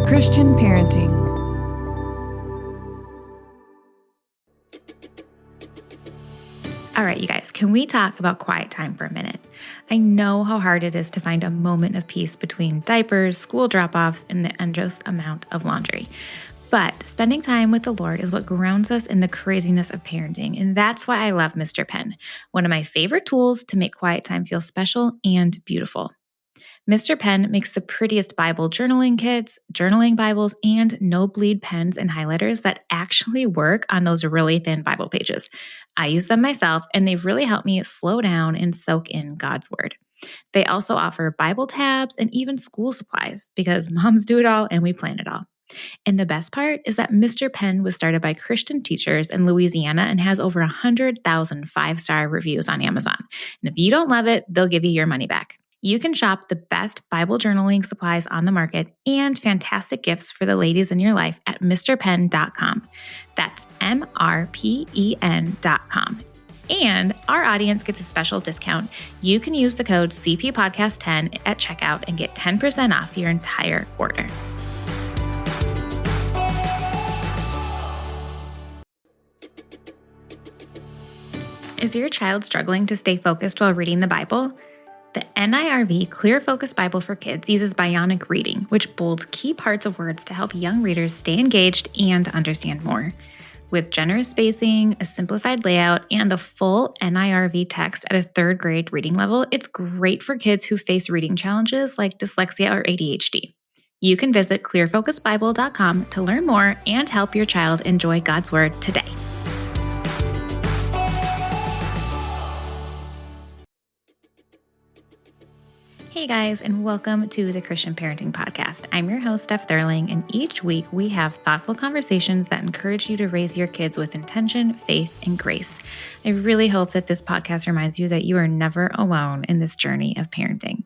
Christian Parenting. All right, you guys, can we talk about quiet time for a minute? I know how hard it is to find a moment of peace between diapers, school drop-offs, and the endless amount of laundry. But spending time with the Lord is what grounds us in the craziness of parenting, and that's why I love Mr. Pen, one of my favorite tools to make quiet time feel special and beautiful. Mr. Pen makes the prettiest Bible journaling kits, journaling Bibles, and no-bleed pens and highlighters that actually work on those really thin Bible pages. I use them myself, and they've really helped me slow down and soak in God's Word. They also offer Bible tabs and even school supplies because moms do it all and we plan it all. And the best part is that Mr. Pen was started by Christian teachers in Louisiana and has over 100,000 five-star reviews on Amazon. And if you don't love it, they'll give you your money back. You can shop the best Bible journaling supplies on the market and fantastic gifts for the ladies in your life at mrpen.com. That's MRPEN.com. And our audience gets a special discount. You can use the code CPPodcast10 at checkout and get 10% off your entire order. Is your child struggling to stay focused while reading the Bible? The NIRV Clear Focus Bible for Kids uses bionic reading, which bolds key parts of words to help young readers stay engaged and understand more. With generous spacing, a simplified layout, and the full NIRV text at a third grade reading level, it's great for kids who face reading challenges like dyslexia or ADHD. You can visit clearfocusbible.com to learn more and help your child enjoy God's Word today. Hey guys, and welcome to the Christian Parenting Podcast. I'm your host, Steph Thurling, and each week we have thoughtful conversations that encourage you to raise your kids with intention, faith, and grace. I really hope that this podcast reminds you that you are never alone in this journey of parenting.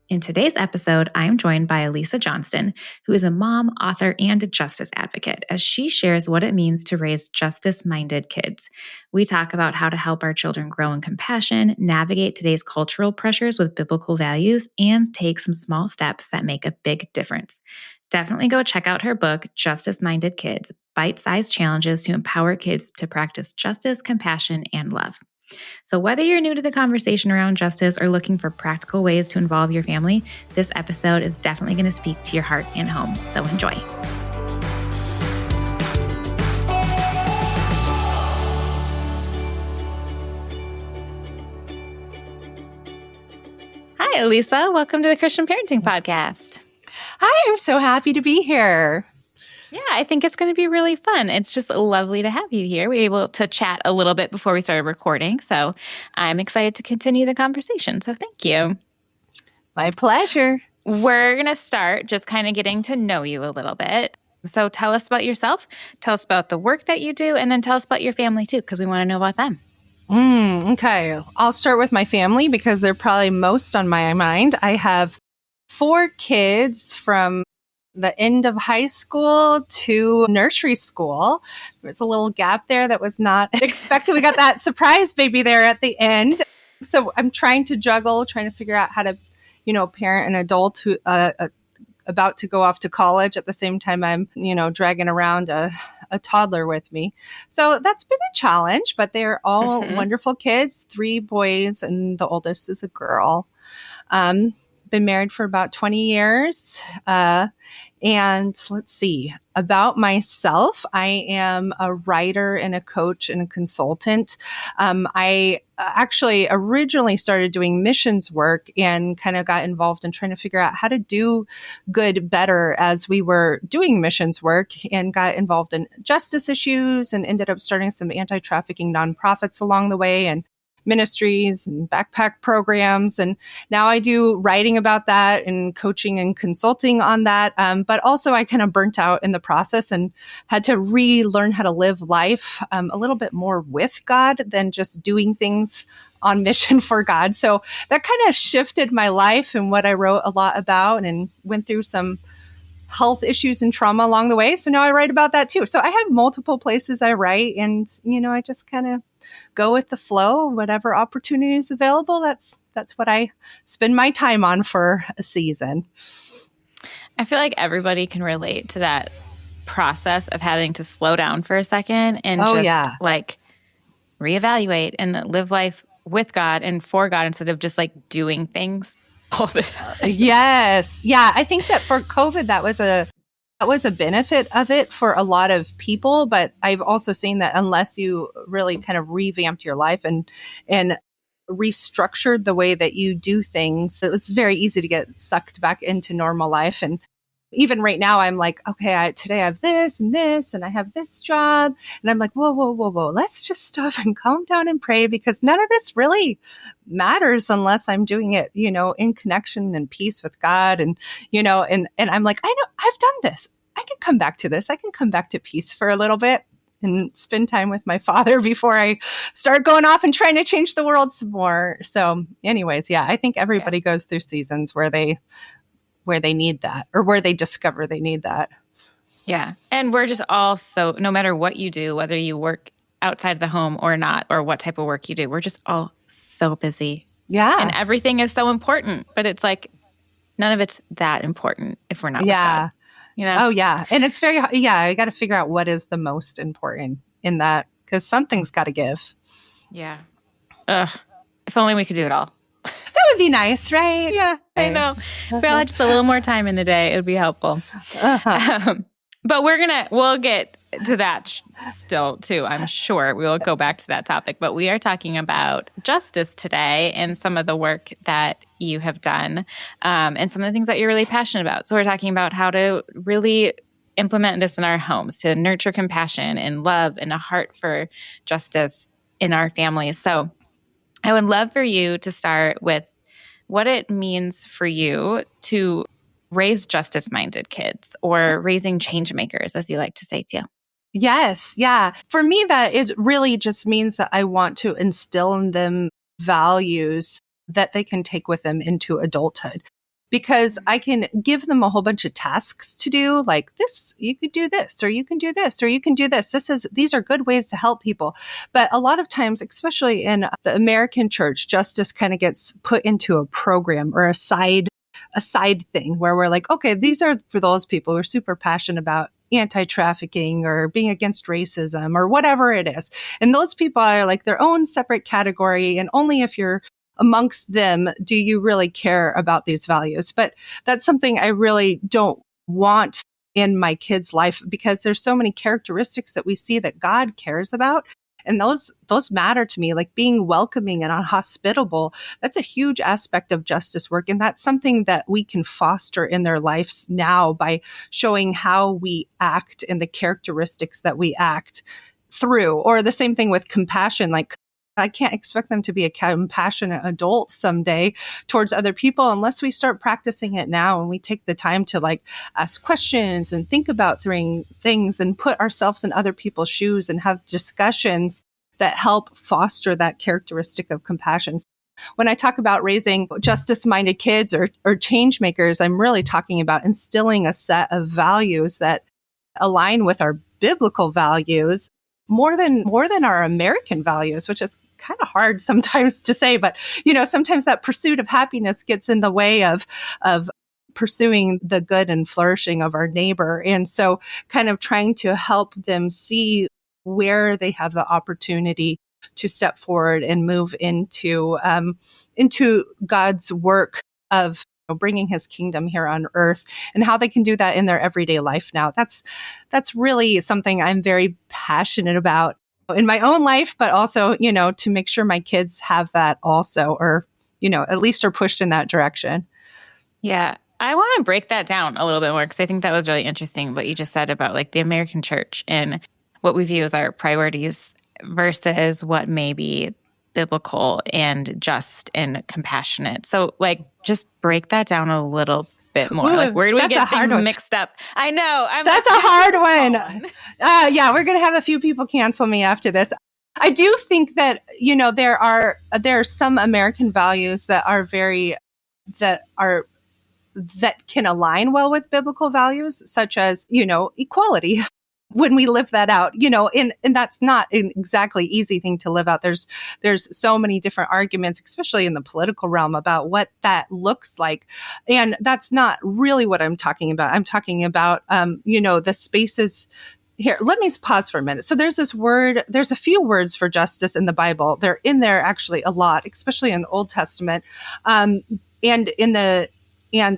In today's episode, I am joined by Elisa Johnston, who is a mom, author, and a justice advocate, as she shares what it means to raise justice-minded kids. We talk about how to help our children grow in compassion, navigate today's cultural pressures with biblical values, and take some small steps that make a big difference. Definitely go check out her book, Justice-Minded Kids, Bite-Sized Challenges to Empower Kids to Practice Justice, Compassion, and Love. So whether you're new to the conversation around justice or looking for practical ways to involve your family, this episode is definitely going to speak to your heart and home. So enjoy. Hi, Elisa. Welcome to the Christian Parenting Podcast. Hi, I'm so happy to be here. Yeah, I think it's going to be really fun. It's just lovely to have you here. We were able to chat a little bit before we started recording, so I'm excited to continue the conversation. So thank you. My pleasure. We're going to start just kind of getting to know you a little bit. So tell us about yourself, tell us about the work that you do, and then tell us about your family too, because we want to know about them. Okay, I'll start with my family because they're probably most on my mind. I have 4 kids from the end of high school to nursery school. There was a little gap there that was not expected. We got that surprise baby there at the end. So I'm trying to figure out how to, parent an adult who about to go off to college at the same time I'm, dragging around a toddler with me. So that's been a challenge, but they're all wonderful kids, 3 boys, and the oldest is a girl. Been married for about 20 years. And let's see, about myself, I am a writer and a coach and a consultant. I actually originally started doing missions work and kind of got involved in trying to figure out how to do good better as we were doing missions work, and got involved in justice issues and ended up starting some anti-trafficking nonprofits along the way, and ministries and backpack programs. And now I do writing about that and coaching and consulting on that. But also I kind of burnt out in the process and had to relearn how to live life a little bit more with God than just doing things on mission for God. So that kind of shifted my life and what I wrote a lot about, and went through some health issues and trauma along the way. So now I write about that too. So I have multiple places I write, and, I just kind of go with the flow, whatever opportunity is available. That's what I spend my time on for a season. I feel like everybody can relate to that process of having to slow down for a second and just like reevaluate and live life with God and for God instead of just like doing things all the time. Yes. Yeah. I think that for COVID, that was a benefit of it for a lot of people. But I've also seen that unless you really kind of revamped your life and restructured the way that you do things, it was very easy to get sucked back into normal life. And even right now, I'm like, okay, today I have this and I have this job. And I'm like, whoa, whoa, whoa, whoa. Let's just stop and calm down and pray, because none of this really matters unless I'm doing it, in connection and peace with God. And, and I'm like, I know I've done this. I can come back to this. I can come back to peace for a little bit and spend time with my Father before I start going off and trying to change the world some more. So anyways, I think everybody goes through seasons where they need that, or where they discover they need that. Yeah. And we're just all no matter what you do, whether you work outside the home or not, or what type of work you do, we're just all so busy. Yeah. And everything is so important, but it's like none of it's that important if we're not with God. Oh, yeah. And it's very, I got to figure out what is the most important in that, because something's got to give. Yeah. If only we could do it all. That would be nice, right? Yeah, I know. If we all had just a little more time in the day, it would be helpful. But we'll get to that still too, I'm sure. We will go back to that topic. But we are talking about justice today and some of the work that you have done and some of the things that you're really passionate about. So we're talking about how to really implement this in our homes, to nurture compassion and love and a heart for justice in our families. So I would love for you to start with what it means for you to raise justice-minded kids, or raising change makers, as you like to say too. Yes. Yeah. For me, that is really just means that I want to instill in them values that they can take with them into adulthood. Because I can give them a whole bunch of tasks to do, like this, you could do this, or you can do this, or you can do this. These are good ways to help people. But a lot of times, especially in the American church, justice kind of gets put into a program or a side thing where we're like, okay, these are for those people who are super passionate about anti-trafficking or being against racism or whatever it is. And those people are like their own separate category. And only if you're amongst them do you really care about these values. But that's something I really don't want in my kids' life, because there's so many characteristics that we see that God cares about. And those matter to me, like being welcoming and hospitable. That's a huge aspect of justice work. And that's something that we can foster in their lives now by showing how we act and the characteristics that we act through. Or the same thing with compassion. Like, I can't expect them to be a compassionate adult someday towards other people unless we start practicing it now and we take the time to like ask questions and think about things and put ourselves in other people's shoes and have discussions that help foster that characteristic of compassion. When I talk about raising justice-minded kids or change makers, I'm really talking about instilling a set of values that align with our biblical values more than our American values, which is kind of hard sometimes to say, but sometimes that pursuit of happiness gets in the way of pursuing the good and flourishing of our neighbor. And so kind of trying to help them see where they have the opportunity to step forward and move into God's work of bringing his kingdom here on earth, and how they can do that in their everyday life now. That's really something I'm very passionate about in my own life, but also, to make sure my kids have that also, or, at least are pushed in that direction. Yeah. I want to break that down a little bit more, because I think that was really interesting what you just said about like the American church and what we view as our priorities versus what may be biblical and just and compassionate. So like, just break that down a little bit more. Like, where do we get things mixed up? I know. That's a hard one. Yeah, we're going to have a few people cancel me after this. I do think that, there are some American values that can align well with biblical values, such as, equality. when we live that out, and that's not an exactly easy thing to live out. There's so many different arguments, especially in the political realm, about what that looks like. And that's not really what I'm talking about. I'm talking about, the spaces here. Let me pause for a minute. So there's a few words for justice in the Bible. They're in there actually a lot, especially in the Old Testament. And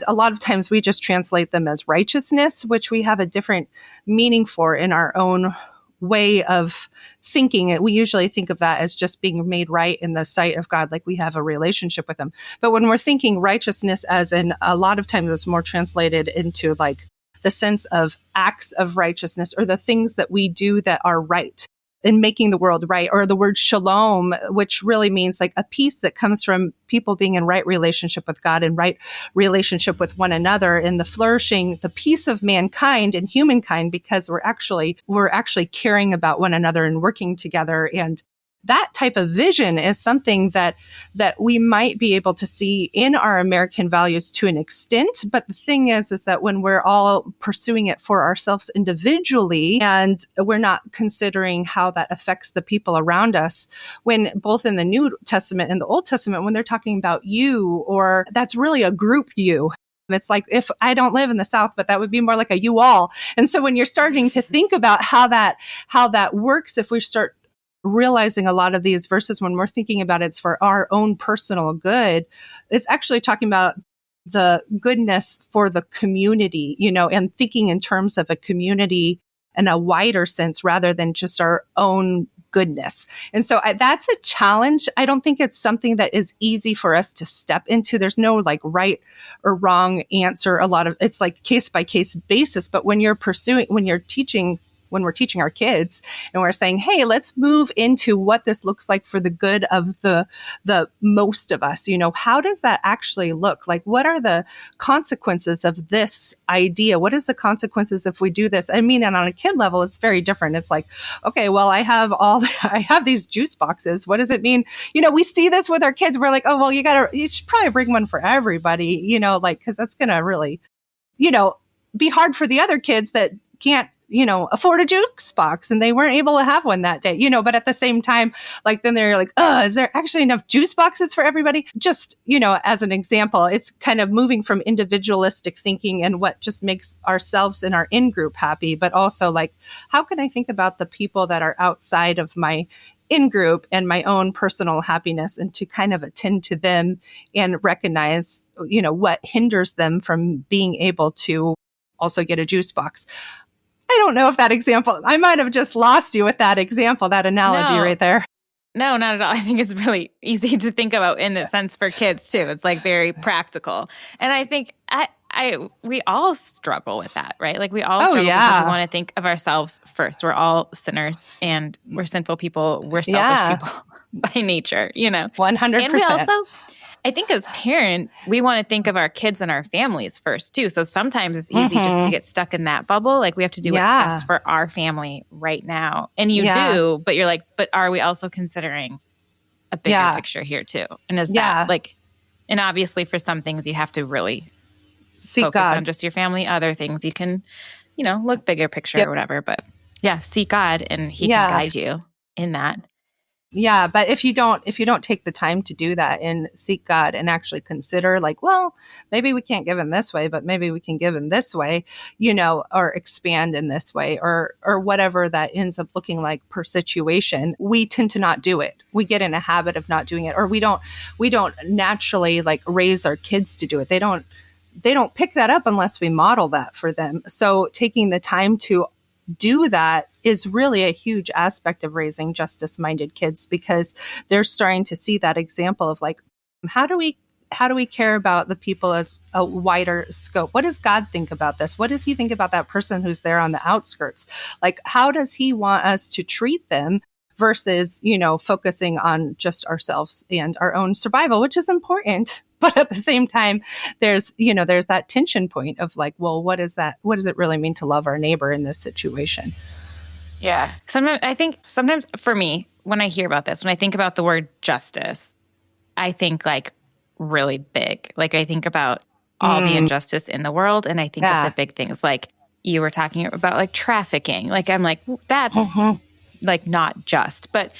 a lot of times we just translate them as righteousness, which we have a different meaning for in our own way of thinking. We usually think of that as just being made right in the sight of God, like we have a relationship with him. But when we're thinking righteousness, as in a lot of times it's more translated into like the sense of acts of righteousness or the things that we do that are right in making the world right, or the word shalom, which really means like a peace that comes from people being in right relationship with God and right relationship with one another, and the flourishing, the peace of mankind and humankind, because we're actually caring about one another and working together. And that type of vision is something that we might be able to see in our American values to an extent. But the thing is that when we're all pursuing it for ourselves individually, and we're not considering how that affects the people around us, when both in the New Testament and the Old Testament, when they're talking about you, or that's really a group you. It's like, if I don't live in the South, but that would be more like a you all. And so when you're starting to think about how that works, if we start realizing a lot of these verses, when we're thinking about it's for our own personal good, it's actually talking about the goodness for the community, and thinking in terms of a community in a wider sense rather than just our own goodness. And so that's a challenge. I don't think it's something that is easy for us to step into. There's no like right or wrong answer. It's like case by case basis. But when we're teaching our kids and we're saying, hey, let's move into what this looks like for the good of the most of us. How does that actually look? Like, what are the consequences of this idea? What is the consequences if we do this? I mean, and on a kid level, it's very different. It's like, okay, well, I have these juice boxes. What does it mean? We see this with our kids. We're like, oh, well, you should probably bring one for everybody, cause that's going to really, be hard for the other kids that can't, afford a juice box, and they weren't able to have one that day, but at the same time, like, then they're like, oh, is there actually enough juice boxes for everybody? Just, as an example, it's kind of moving from individualistic thinking and what just makes ourselves and our in-group happy, but also like, how can I think about the people that are outside of my in-group and my own personal happiness, and to kind of attend to them and recognize, what hinders them from being able to also get a juice box. I don't know if that example, I might have just lost you with that example, that analogy right there. No, not at all. I think it's really easy to think about in the sense for kids too. It's like very practical. And I think we all struggle with that, right? Like we all struggle because we want to think of ourselves first. We're all sinners and we're sinful people. We're selfish people by nature, 100%. And we also, I think as parents, we want to think of our kids and our families first too. So sometimes it's easy just to get stuck in that bubble. Like we have to do what's best for our family right now. And you do, but you're like, but are we also considering a bigger picture here too? And is that like, and obviously for some things you have to really seek focus God on just your family. Other things you can, look bigger picture or whatever. But seek God and he can guide you in that. Yeah, but if you don't take the time to do that and seek God and actually consider like, well, maybe we can't give in this way, but maybe we can give in this way, or expand in this way, or whatever that ends up looking like per situation, we tend to not do it. We get in a habit of not doing it, or we don't naturally like raise our kids to do it. They don't pick that up unless we model that for them. So taking the time to do that is really a huge aspect of raising justice-minded kids, because they're starting to see that example of like, how do we care about the people as a wider scope? What does God think about this? What does he think about that person who's there on the outskirts? Like, how does he want us to treat them versus, focusing on just ourselves and our own survival, which is important. But at the same time, there's that tension point of like, well, what is that? What does it really mean to love our neighbor in this situation? Yeah. Sometimes for me, when I hear about this, when I think about the word justice, I think like really big. Like I think about all the injustice in the world. And I think of the big things like you were talking about like trafficking. Like, I'm like, that's like not just, but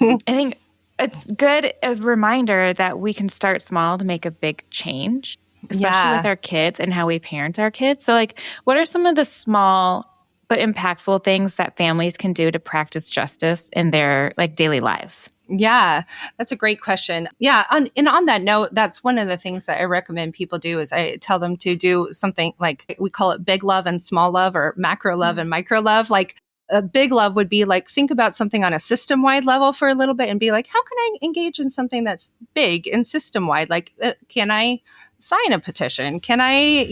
I think it's good a reminder that we can start small to make a big change, especially with our kids and how we parent our kids. So like, what are some of the small but impactful things that families can do to practice justice in their like daily lives? Yeah, that's a great question. Yeah. And on that note, that's one of the things that I recommend people do is I tell them to do something like we call it big love and small love, or macro love and micro love. Like a big love would be like, think about something on a system wide level for a little bit and be like, how can I engage in something that's big and system wide? Like, can I sign a petition? Can I,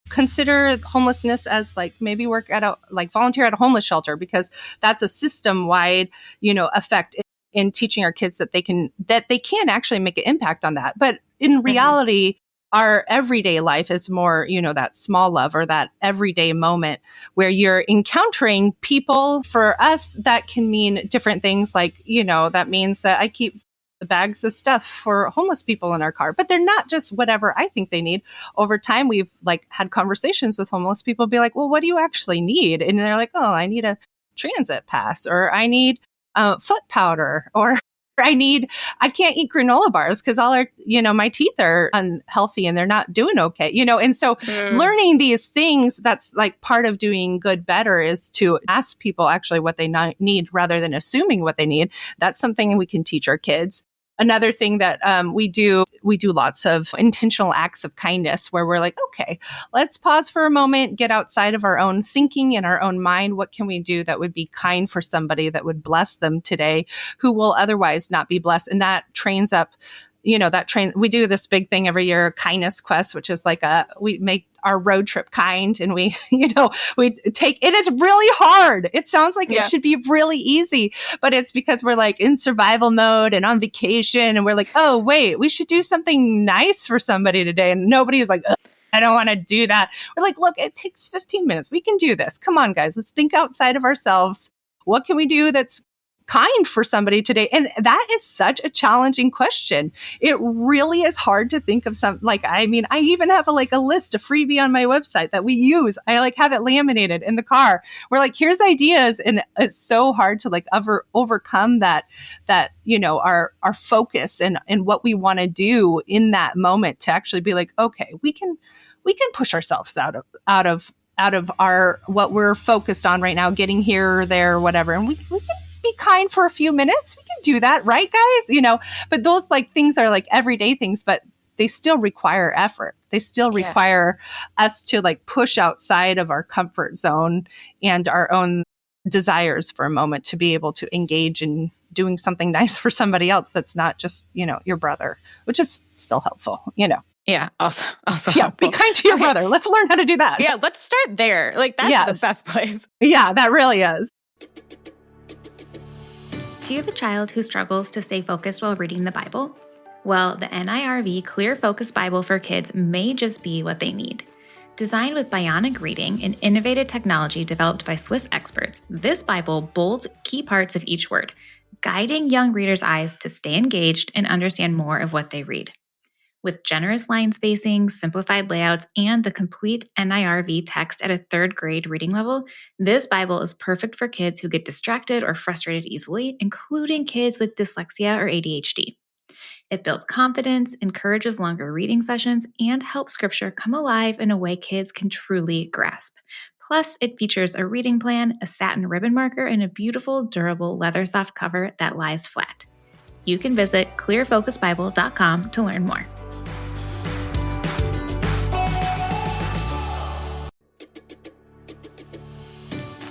consider homelessness as like maybe work at volunteer at a homeless shelter, because that's a system wide, effect in teaching our kids that they can actually make an impact on that. But in reality, our everyday life is more, that small love or that everyday moment where you're encountering people. For us, that can mean different things. Like, that means that I keep the bags of stuff for homeless people in our car, but they're not just whatever I think they need. Over time, we've like had conversations with homeless people, be like, well, what do you actually need? And they're like, oh, I need a transit pass, or I need foot powder, or I can't eat granola bars because all our, my teeth are unhealthy and they're not doing okay, and so learning these things, that's like part of doing good better, is to ask people actually what they need rather than assuming what they need. That's something we can teach our kids. Another thing that we do lots of intentional acts of kindness where we're like, okay, let's pause for a moment, get outside of our own thinking and our own mind. What can we do that would be kind for somebody, that would bless them today, who will otherwise not be blessed? And that trains up, we do this big thing every year, Kindness Quest, which is like we make our road trip kind, and we take, and it's really hard. It sounds like it should be really easy, but it's because we're like in survival mode and on vacation, and we're like, oh wait, we should do something nice for somebody today. And nobody's like, I don't want to do that. We're like, look, it takes 15 minutes. We can do this. Come on, guys, let's think outside of ourselves. What can we do that's kind for somebody today? And that is such a challenging question. It really is hard to think of some, I even have a list of freebie on my website that we use. I have it laminated in the car. We're like, here's ideas. And it's so hard to overcome that, our focus and what we want to do in that moment, to actually be like, okay, we can push ourselves out of our, what we're focused on right now, getting here or there or whatever. And we can be kind for a few minutes. We can do that, right, guys? But those things are everyday things, but they still require effort. They still require us to push outside of our comfort zone and our own desires for a moment to be able to engage in doing something nice for somebody else that's not just, your brother, which is still helpful, Yeah. Also helpful. Be kind to your brother. Let's learn how to do that. Yeah. Let's start there. That's the best place. Yeah, that really is. Do you have a child who struggles to stay focused while reading the Bible? Well, the NIRV Clear Focus Bible for Kids may just be what they need. Designed with bionic reading and innovative technology developed by Swiss experts, this Bible bolds key parts of each word, guiding young readers' eyes to stay engaged and understand more of what they read. With generous line spacing, simplified layouts, and the complete NIRV text at a third grade reading level, this Bible is perfect for kids who get distracted or frustrated easily, including kids with dyslexia or ADHD. It builds confidence, encourages longer reading sessions, and helps scripture come alive in a way kids can truly grasp. Plus, it features a reading plan, a satin ribbon marker, and a beautiful, durable leather soft cover that lies flat. You can visit clearfocusbible.com to learn more.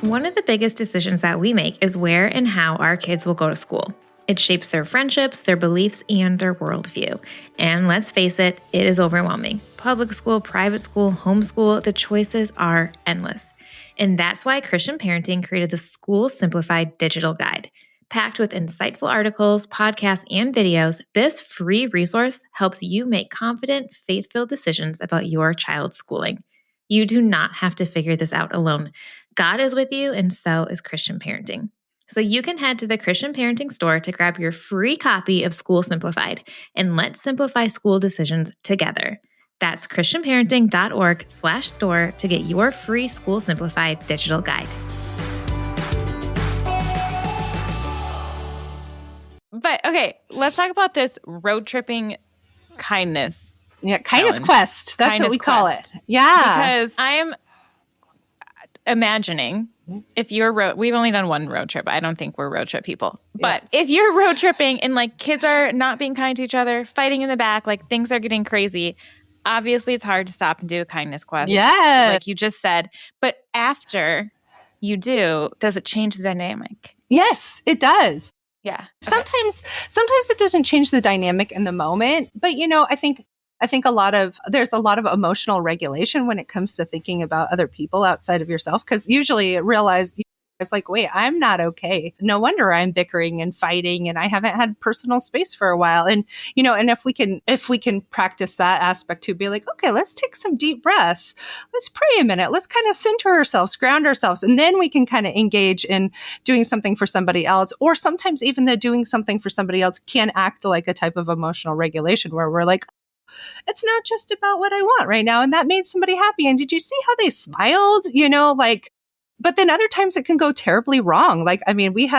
One of the biggest decisions that we make is where and how our kids will go to school. It shapes their friendships, their beliefs, and their worldview. And let's face it, it is overwhelming. Public school, private school, homeschool, the choices are endless. And that's why Christian Parenting created the School Simplified Digital Guide. Packed with insightful articles, podcasts, and videos, this free resource helps you make confident, faith-filled decisions about your child's schooling. You do not have to figure this out alone. God is with you, and so is Christian Parenting. So you can head to the Christian Parenting store to grab your free copy of School Simplified, and let's simplify school decisions together. That's christianparenting.org/store to get your free School Simplified digital guide. But okay, let's talk about this road tripping kindness. Yeah, kindness challenge. quest. That's Kindness what we call quest. it. Yeah. Because I'm imagining if you're we've only done one road trip. I don't think we're road trip people. But if you're road tripping and like kids are not being kind to each other, fighting in the back, like things are getting crazy, obviously it's hard to stop and do a kindness quest. Yeah. Like you just said. But after you do, does it change the dynamic? Yes, it does. Yeah. Okay. Sometimes it doesn't change the dynamic in the moment, but I think there's a lot of emotional regulation when it comes to thinking about other people outside of yourself, because usually it's like, wait, I'm not okay. No wonder I'm bickering and fighting and I haven't had personal space for a while. And, and if we can practice that aspect to be like, okay, let's take some deep breaths. Let's pray a minute. Let's kind of center ourselves, ground ourselves. And then we can kind of engage in doing something for somebody else. Or sometimes even the doing something for somebody else can act like a type of emotional regulation where we're like, it's not just about what I want right now. And that made somebody happy. And did you see how they smiled? But then other times it can go terribly wrong. Like, I mean, we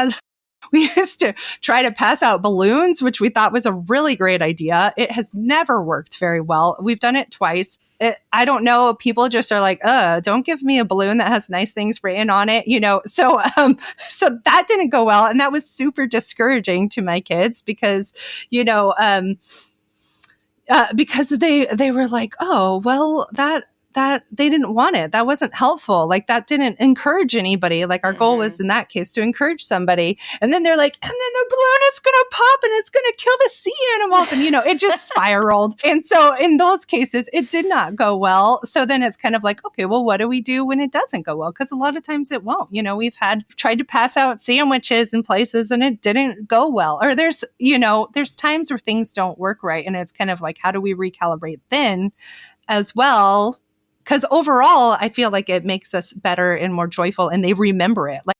used to try to pass out balloons, which we thought was a really great idea. It has never worked very well. We've done it twice. I don't know. People just are like, don't give me a balloon that has nice things written on it, So that didn't go well. And that was super discouraging to my kids because, because they were like, oh, well, that they didn't want it. That wasn't helpful. Like that didn't encourage anybody. Like our goal was in that case to encourage somebody. And then they're like, and then the balloon is going to pop and it's going to kill the sea animals. And, it just spiraled. And so in those cases, it did not go well. So then it's kind of like, okay, well, what do we do when it doesn't go well? Because a lot of times it won't. We've tried to pass out sandwiches in places and it didn't go well. Or there's times where things don't work right. And it's kind of like, how do we recalibrate then as well? Because overall, I feel like it makes us better and more joyful and they remember it. Like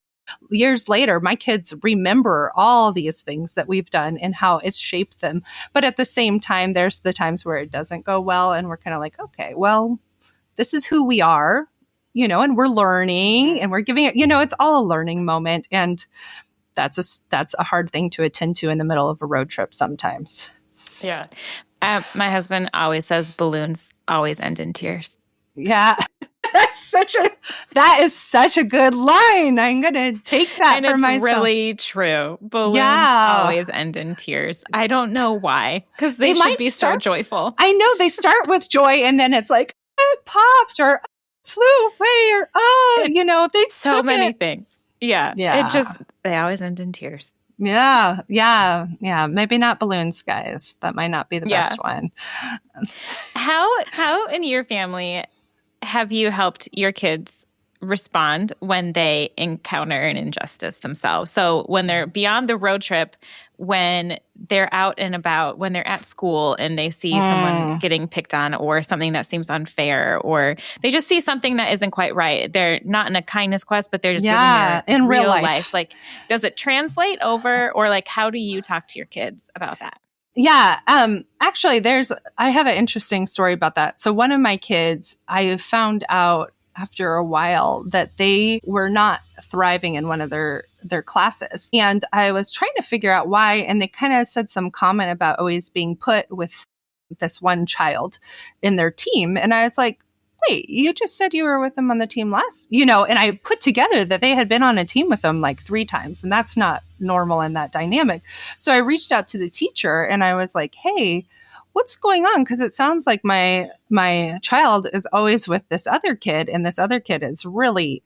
years later, my kids remember all these things that we've done and how it's shaped them. But at the same time, there's the times where it doesn't go well and we're kind of like, okay, well, this is who we are, and we're learning and we're giving it, it's all a learning moment. And that's a hard thing to attend to in the middle of a road trip sometimes. Yeah. My husband always says balloons always end in tears. Yeah. That is such a good line. I'm going to take that and for it's myself. Really true. Balloons always end in tears. I don't know why, because they should be so joyful. I know they start with joy and then it's like, it popped or flew away or, they so many things. Yeah. Yeah. They always end in tears. Yeah. Maybe not balloons, guys. That might not be the best one. How in your family have you helped your kids respond when they encounter an injustice themselves? So when they're beyond the road trip, when they're out and about, when they're at school and they see someone getting picked on or something that seems unfair, or they just see something that isn't quite right. They're not in a kindness quest, but they're just living their in real life. Like, does it translate over, or like, how do you talk to your kids about that? Yeah. Actually, I have an interesting story about that. So one of my kids, I found out after a while that they were not thriving in one of their classes. And I was trying to figure out why. And they kind of said some comment about always being put with this one child in their team. And I was like, wait, you just said you were with them on the team last, and I put together that they had been on a team with them like 3 times, and that's not normal in that dynamic. So I reached out to the teacher and I was like, hey, what's going on? Because it sounds like my child is always with this other kid, and this other kid is really,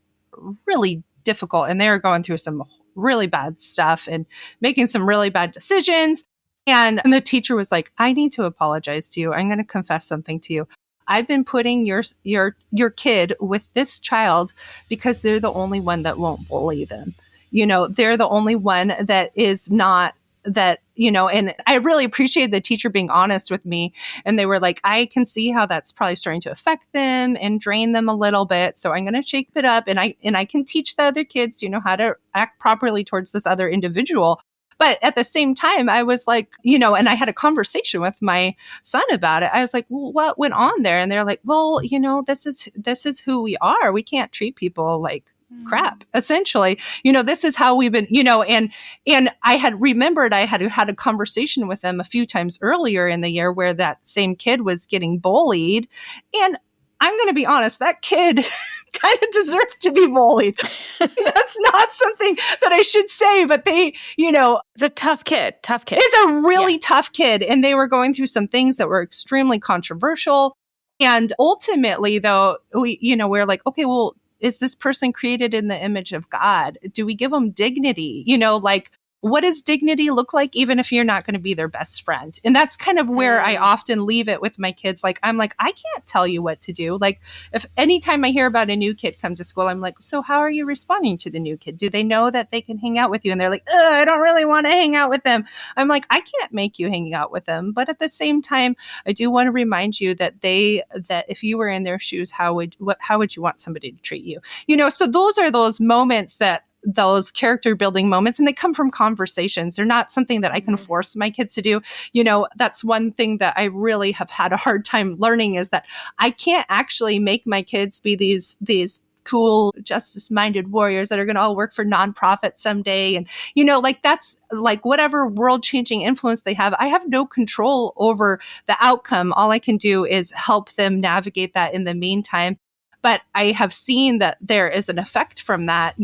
really difficult, and they're going through some really bad stuff and making some really bad decisions. And the teacher was like, I need to apologize to you. I'm going to confess something to you. I've been putting your kid with this child because they're the only one that won't bully them. They're the only one that is not that, and I really appreciate the teacher being honest with me. And they were like, I can see how that's probably starting to affect them and drain them a little bit. So I'm going to shake it up and I can teach the other kids, how to act properly towards this other individual. But at the same time, I was like, and I had a conversation with my son about it. I was like, well, what went on there? And they're like, well, this is who we are. We can't treat people like crap, essentially. This is how we've been, and I had remembered I had had a conversation with them a few times earlier in the year where that same kid was getting bullied. And I'm going to be honest, that kid kind of deserved to be bullied. That's not something that I should say, but they, it's a tough kid. It's a really tough kid. And they were going through some things that were extremely controversial. And ultimately, though, we're like, okay, well, is this person created in the image of God? Do we give them dignity? What does dignity look like, even if you're not going to be their best friend? And that's kind of where I often leave it with my kids. I'm like, I can't tell you what to do. Like, if anytime I hear about a new kid come to school, I'm like, so how are you responding to the new kid? Do they know that they can hang out with you? And they're like, I don't really want to hang out with them. I'm like, I can't make you hang out with them. But at the same time, I do want to remind you that if you were in their shoes, how would you want somebody to treat you? So those are those moments those character building moments, and they come from conversations. They're not something that I can force my kids to do. That's one thing that I really have had a hard time learning, is that I can't actually make my kids be these cool justice-minded warriors that are going to all work for nonprofits someday. And, that's like whatever world-changing influence they have. I have no control over the outcome. All I can do is help them navigate that in the meantime. But I have seen that there is an effect from that,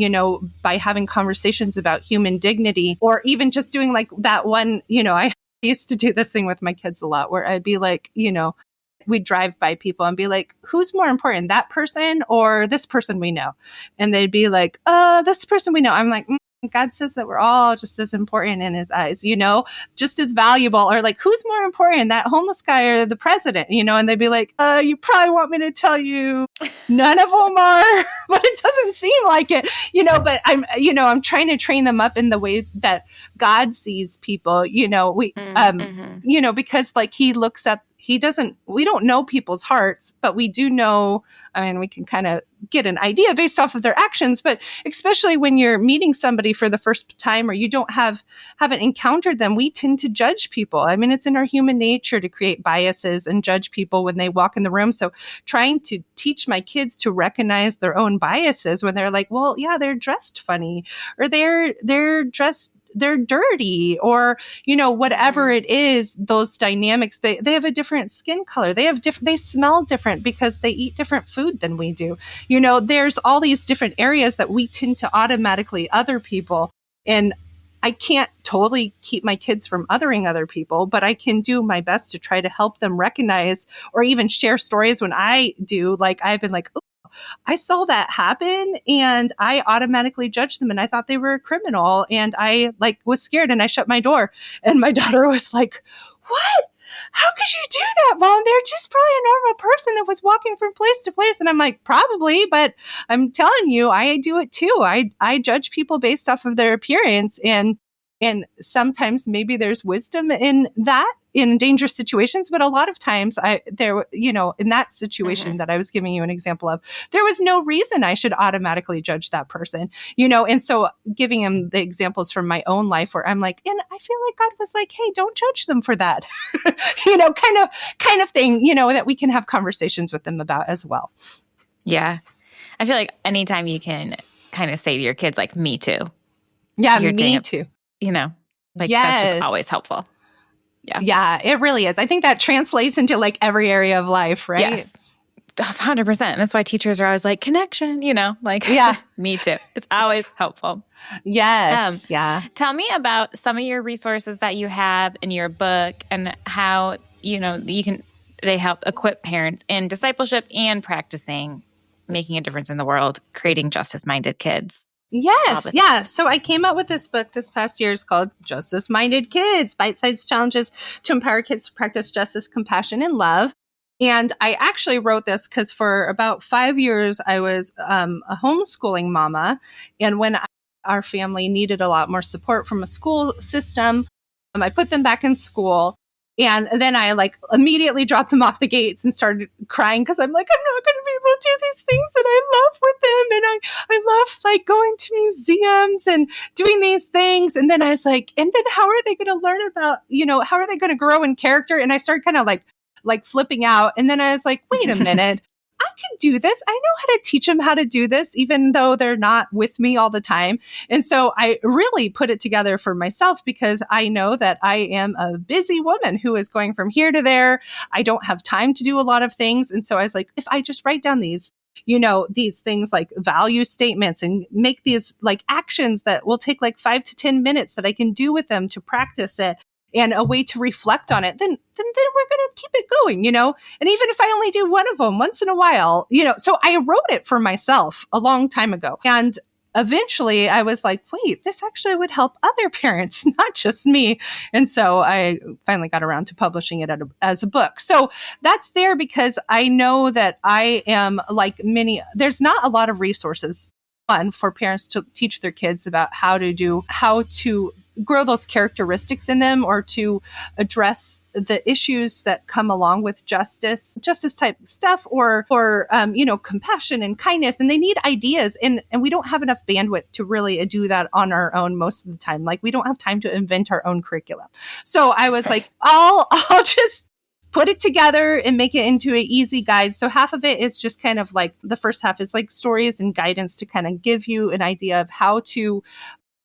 by having conversations about human dignity, or even just doing like that one, I used to do this thing with my kids a lot where I'd be like, we'd drive by people and be like, who's more important, that person or this person we know? And they'd be like, this person we know. I'm like, God says that we're all just as important in his eyes, just as valuable. Or like, who's more important, that homeless guy or the president, and they'd be like, you probably want me to tell you none of them are, but it doesn't seem like it, but I'm trying to train them up in the way that God sees people, because like we don't know people's hearts, but we do know, we can kind of get an idea based off of their actions, but especially when you're meeting somebody for the first time, or you haven't encountered them, we tend to judge people. It's in our human nature to create biases and judge people when they walk in the room. So trying to teach my kids to recognize their own biases when they're like, well, yeah, they're dressed funny, or they're dirty, or, whatever it is, those dynamics, they have a different skin color. They smell different because they eat different food than we do. There's all these different areas that we tend to automatically other people. And I can't totally keep my kids from othering other people, but I can do my best to try to help them recognize, or even share stories when I do. Like, I've been like, I saw that happen and I automatically judged them and I thought they were a criminal, and I was scared and I shut my door, and my daughter was like, what? How could you do that, Mom? They're just probably a normal person that was walking from place to place. And I'm like, probably, but I'm telling you, I do it too. I judge people based off of their appearance, and sometimes maybe there's wisdom in that in dangerous situations, but a lot of times in that situation that I was giving you an example of, there was no reason I should automatically judge that person, and so giving him the examples from my own life where I'm like, and I feel like God was like, hey, don't judge them for that, kind of thing, that we can have conversations with them about as well. Yeah. I feel like anytime you can kind of say to your kids, like, me too. Yeah, me too. That's just always helpful. Yeah. Yeah, it really is. I think that translates into like every area of life, right? Yes. 100%. And that's why teachers are always like, connection, yeah, me too. It's always helpful. Yes. Yeah. Tell me about some of your resources that you have in your book and how, they help equip parents in discipleship and practicing making a difference in the world, creating justice-minded kids. Yes. Yeah. So I came out with this book this past year. It's called Justice-Minded Kids, Bite-Sized Challenges to Empower Kids to Practice Justice, Compassion, and Love. And I actually wrote this because for about 5 years, I was a homeschooling mama. And when our family needed a lot more support from a school system, I put them back in school. And then I immediately dropped them off the gates and started crying because I'm like, I'm not going to be able to do these things that I love with them. And I love like going to museums and doing these things. And then I was like, and then how are they going to learn about, how are they going to grow in character? And I started kind of like flipping out. And then I was like, wait a minute. I can do this. I know how to teach them how to do this, even though they're not with me all the time. And so I really put it together for myself because I know that I am a busy woman who is going from here to there. I don't have time to do a lot of things. And so I was like, if I just write down these things like value statements and make these like actions that will take like 5 to 10 minutes that I can do with them to practice it, and a way to reflect on it, then we're going to keep it going, And even if I only do one of them once in a while, so I wrote it for myself a long time ago. And eventually I was like, wait, this actually would help other parents, not just me. And so I finally got around to publishing it as a book. So that's there because I know that I am like there's not a lot of resources for parents to teach their kids about how to grow those characteristics in them or to address the issues that come along with justice type stuff or compassion and kindness. And they need ideas. And we don't have enough bandwidth to really do that on our own most of the time. Like we don't have time to invent our own curriculum. So I was like, I'll just put it together and make it into an easy guide. So half of it is just kind of like the first half is like stories and guidance to kind of give you an idea of how to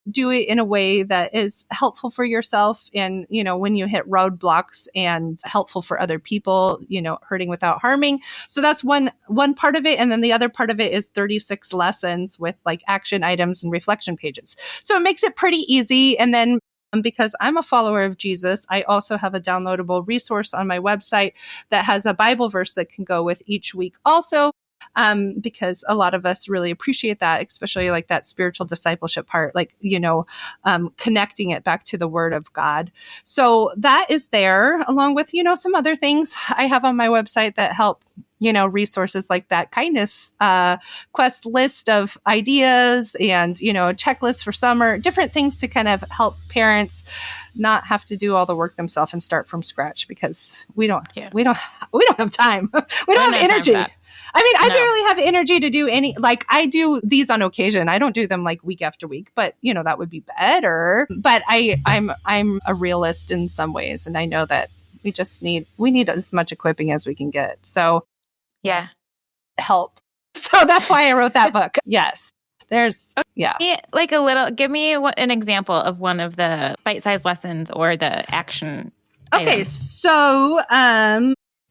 do it in a way that is helpful for yourself and, when you hit roadblocks and helpful for other people, hurting without harming. So that's one part of it. And then the other part of it is 36 lessons with like action items and reflection pages. So it makes it pretty easy. And then because I'm a follower of Jesus, I also have a downloadable resource on my website that has a Bible verse that can go with each week also. Because a lot of us really appreciate that, especially like that spiritual discipleship part, like, connecting it back to the Word of God. So that is there along with, some other things I have on my website that help, resources like that kindness quest list of ideas and, a checklist for summer, different things to kind of help parents not have to do all the work themselves and start from scratch because we don't have time. We don't have energy. I mean, I barely have energy to do I do these on occasion. I don't do them like week after week, but that would be better. But I'm a realist in some ways. And I know that we need as much equipping as we can get. So yeah, help. So that's why I wrote that book. Yes. Give me an example of one of the bite-sized lessons or the action. Okay. items. So,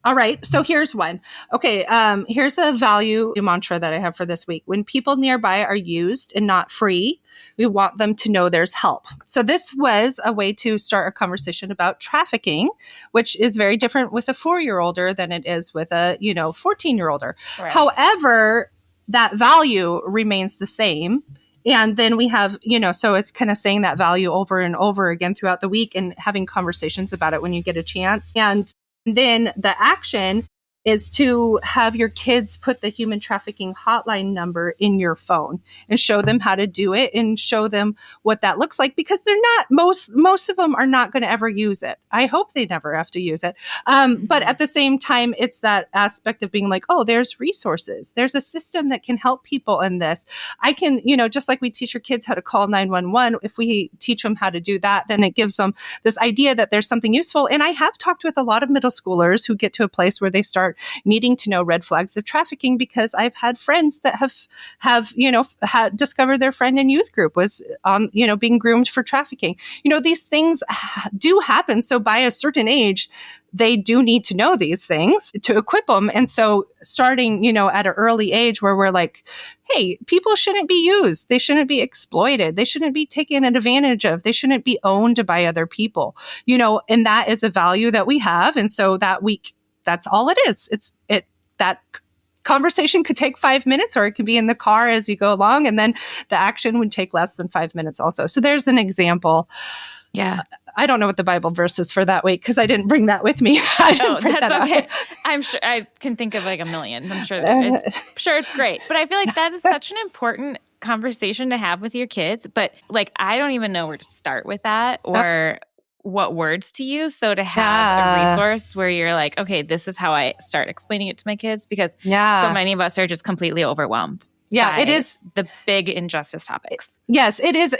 all right. So here's one. Okay. Here's a value mantra that I have for this week. When people nearby are used and not free, we want them to know there's help. So this was a way to start a conversation about trafficking, which is very different with a 4-year-older than it is with a, 14-year-older. Right. However, that value remains the same. And then we have, so it's kind of saying that value over and over again throughout the week and having conversations about it when you get a chance. And then the action is to have your kids put the human trafficking hotline number in your phone and show them how to do it and show them what that looks like because they're not, most of them are not going to ever use it. I hope they never have to use it. But at the same time, it's that aspect of being like, oh, there's resources. There's a system that can help people in this. I can, just like we teach your kids how to call 911, if we teach them how to do that, then it gives them this idea that there's something useful. And I have talked with a lot of middle schoolers who get to a place where they start needing to know red flags of trafficking because I've had friends that have discovered their friend in youth group was on, being groomed for trafficking. These things do happen. So by a certain age, they do need to know these things to equip them. And so starting, at an early age where we're like, hey, people shouldn't be used. They shouldn't be exploited. They shouldn't be taken advantage of. They shouldn't be owned by other people, and that is a value that we have. And so that week, that's all it is. That conversation could take 5 minutes or it could be in the car as you go along. And then the action would take less than 5 minutes also. So there's an example. Yeah. I don't know what the Bible verse is for that week because I didn't bring that with me. That's okay. I'm sure I can think of like a million. I'm sure that it's great. But I feel like that is such an important conversation to have with your kids. But like, I don't even know where to start with that or what words to use. So to have a resource where you're like, okay, this is how I start explaining it to my kids because so many of us are just completely overwhelmed. Yeah, it is. the big injustice topics. Yes, it is.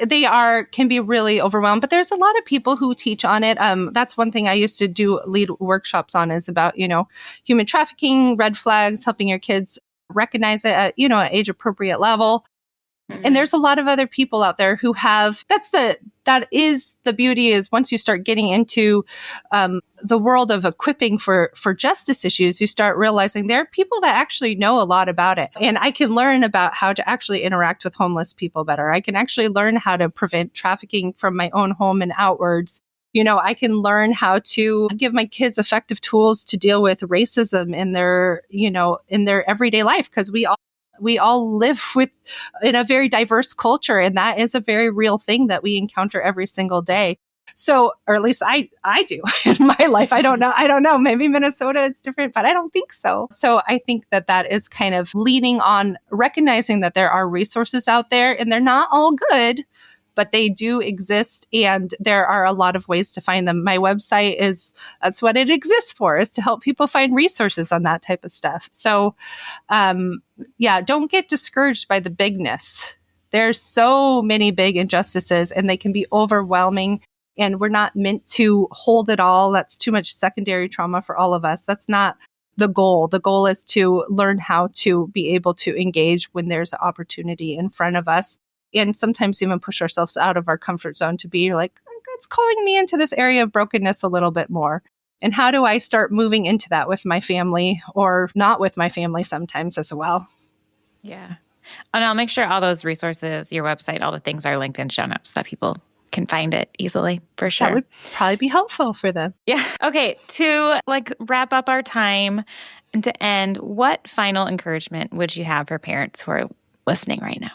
Can be really overwhelmed, but there's a lot of people who teach on it. That's one thing I used to lead workshops on, is about, human trafficking, red flags, helping your kids recognize it at, an age appropriate level. And there's a lot of other people out there who have, that is the beauty, is once you start getting into the world of equipping for justice issues, you start realizing there are people that actually know a lot about it. And I can learn about how to actually interact with homeless people better. I can actually learn how to prevent trafficking from my own home and outwards. I can learn how to give my kids effective tools to deal with racism in their everyday life, because we all live in a very diverse culture, and that is a very real thing that we encounter every single day. So, or at least I do in my life. I don't know. Maybe Minnesota is different, but I don't think so. So I think that is kind of leaning on recognizing that there are resources out there, and they're not all good, but they do exist, and there are a lot of ways to find them. My website that's what it exists for, is to help people find resources on that type of stuff. So, don't get discouraged by the bigness. There's so many big injustices, and they can be overwhelming, and we're not meant to hold it all. That's too much secondary trauma for all of us. That's not the goal. The goal is to learn how to be able to engage when there's an opportunity in front of us. And sometimes even push ourselves out of our comfort zone to be like, God's calling me into this area of brokenness a little bit more. And how do I start moving into that with my family, or not with my family sometimes as well? Yeah. And I'll make sure all those resources, your website, all the things are linked in show notes so that people can find it easily, for sure. That would probably be helpful for them. Yeah. Okay. To wrap up our time and to end, what final encouragement would you have for parents who are listening right now?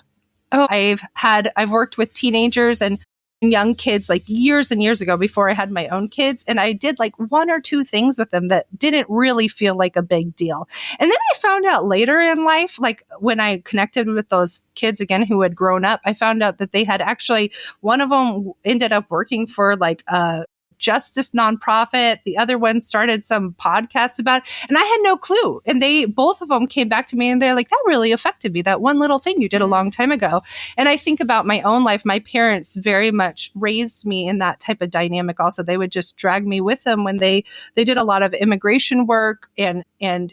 Oh, I've worked with teenagers and young kids years and years ago, before I had my own kids. And I did one or two things with them that didn't really feel like a big deal. And then I found out later in life, when I connected with those kids again who had grown up, I found out that they had actually, one of them ended up working for a justice nonprofit. The other one started some podcast about it, and I had no clue. And both of them came back to me, and they're like, that really affected me. That one little thing you did a long time ago. And I think about my own life. My parents very much raised me in that type of dynamic. Also, they would just drag me with them when they did a lot of immigration work and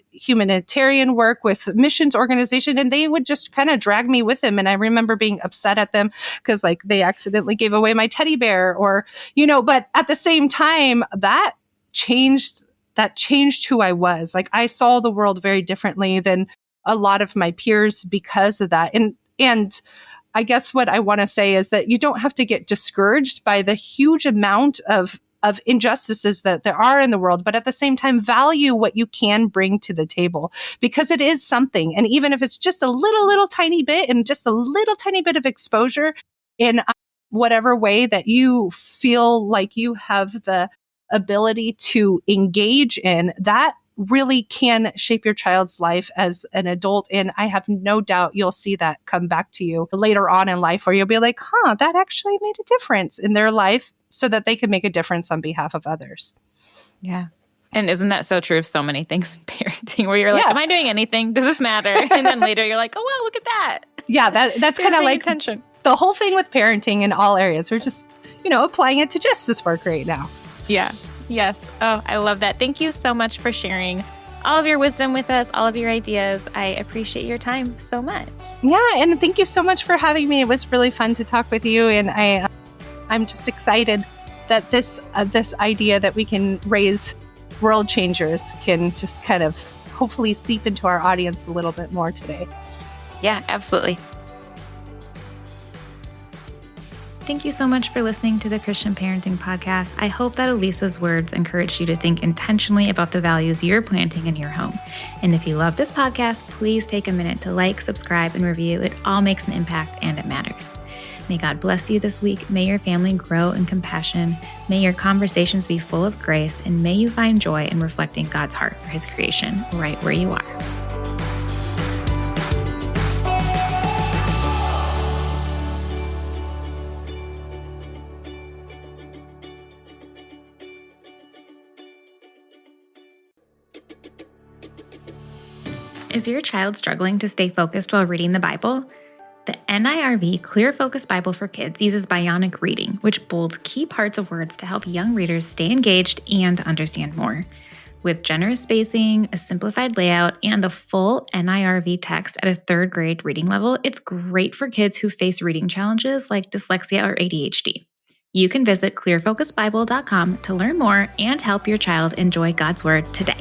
humanitarian work with missions organization. And they would just kind of drag me with them. And I remember being upset at them because they accidentally gave away my teddy bear, or, but at the same time, that changed who I was. I saw the world very differently than a lot of my peers because of that. And I guess what I want to say is that you don't have to get discouraged by the huge amount of injustices that there are in the world, but at the same time, value what you can bring to the table, because it is something. And even if it's just a little tiny bit, and just a little tiny bit of exposure in whatever way that you feel like you have the ability to engage in, that really can shape your child's life as an adult. And I have no doubt you'll see that come back to you later on in life, where you'll be like, that actually made a difference in their life, so that they can make a difference on behalf of others. Yeah. And isn't that so true of so many things in parenting, where you're like, am I doing anything? Does this matter? And then later you're like, oh, wow, look at that. Yeah, that's kind of attention. The whole thing with parenting in all areas. We're just, applying it to justice work right now. Yeah. Yes. Oh, I love that. Thank you so much for sharing all of your wisdom with us, all of your ideas. I appreciate your time so much. Yeah. And thank you so much for having me. It was really fun to talk with you. And I'm just excited that this idea that we can raise world changers can just kind of hopefully seep into our audience a little bit more today. Yeah, absolutely. Thank you so much for listening to the Christian Parenting Podcast. I hope that Elisa's words encouraged you to think intentionally about the values you're planting in your home. And if you love this podcast, please take a minute to subscribe, and review. It all makes an impact, and it matters. May God bless you this week. May your family grow in compassion. May your conversations be full of grace, and may you find joy in reflecting God's heart for His creation right where you are. Is your child struggling to stay focused while reading the Bible? The NIRV Clear Focus Bible for Kids uses bionic reading, which bolds key parts of words to help young readers stay engaged and understand more. With generous spacing, a simplified layout, and the full NIRV text at a third grade reading level, it's great for kids who face reading challenges like dyslexia or ADHD. You can visit clearfocusbible.com to learn more and help your child enjoy God's Word today.